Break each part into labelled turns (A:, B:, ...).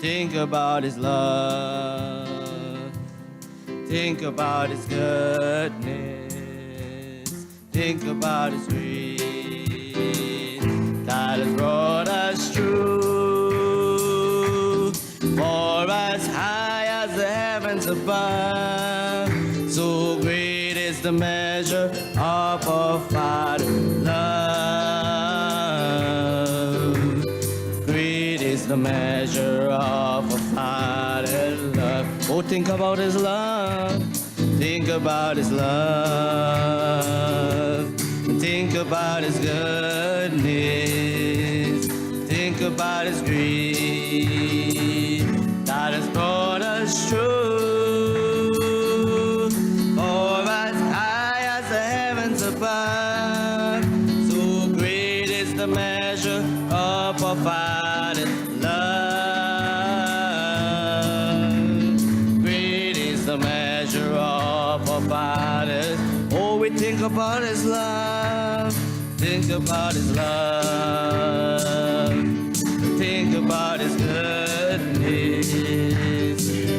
A: Think about His love. Think about His goodness. Think about His grace that has brought us through. For as high as the heavens above, so great is the measure of our Father's love. Great is the measure of our Father's love. Oh, think about His love. Think about His love. Think about His goodness. Think about His grace that has brought us through. For as high as the heavens above, so great is the measure of our Father's love. Great is the measure of our Father's. Oh, we think about His love. Think about His love. Think about His goodness.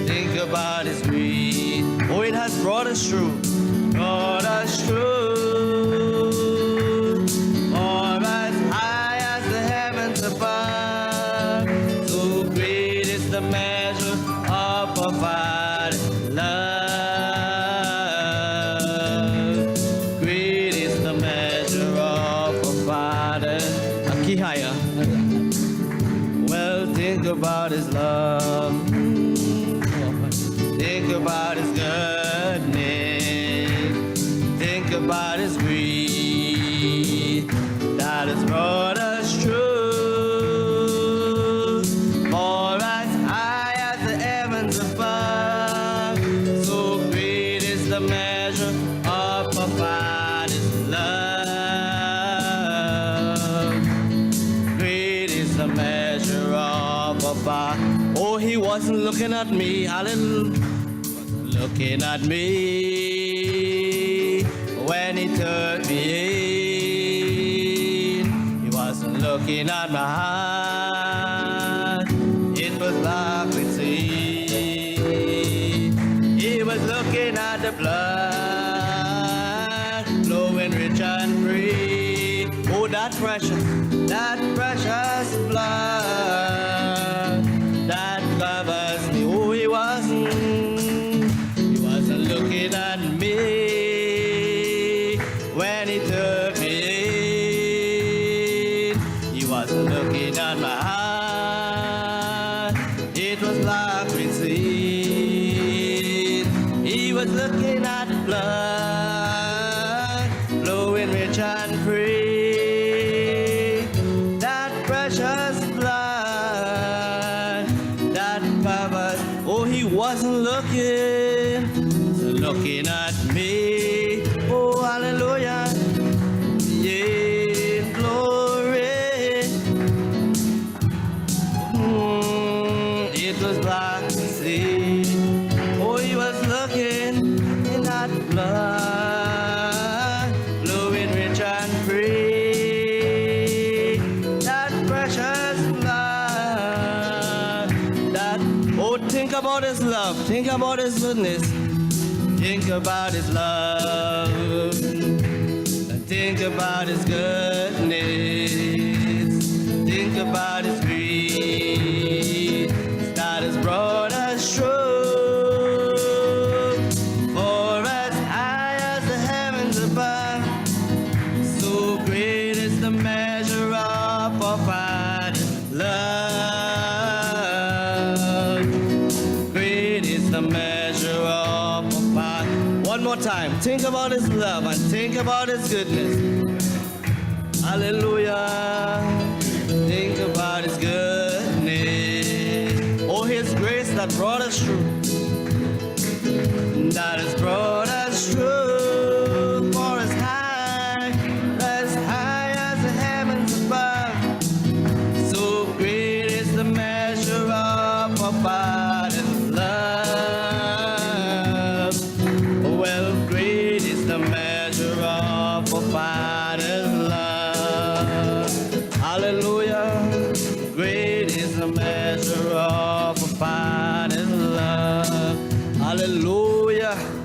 A: Think about His grace. Oh, it has brought us through. Brought us through. For as high as the heavens above, so great is the measure of our Father's love. Great is the measure of our Father's. Aki higher. Well, think about His love. Think about His goodness. Think about His grace that has brought us through. For as high as the heavens above, so great is the measure of our Father's love. Great is the measure of our Father. Oh, He wasn't looking at me, hallelujah. Looking at me when He took me in. He wasn't looking at my heart. It was black with sin. He was looking at the blood flowing rich and free. Oh, that precious blood that covers me. Oh, He wasn't looking at me when He took me in. He wasn't looking at my heart. It was black with sin. He was looking at the blood flowing rich and free. That precious blood that covers. Oh, He wasn't looking at me. Oh, hallelujah. Yeah, glory. It was black to see. Oh, He was looking in that blood, flowing rich and free. That precious blood. That, oh, think about His love. Think about His goodness. Think about His love. Think about His goodness. Think about His grace that has brought us through. For as high as the heavens above, so great is the measure of our Father's love. Great is the measure of our Father. One more time. Think about His love and think about His goodness. Hallelujah. Think about His goodness. Oh, His grace that brought us through. That has brought us through. For as high as the heavens above, so great is the measure of our Father's love. Well, great is the measure of our Father's love. Hallelujah. Great is the measure of Hallelujah.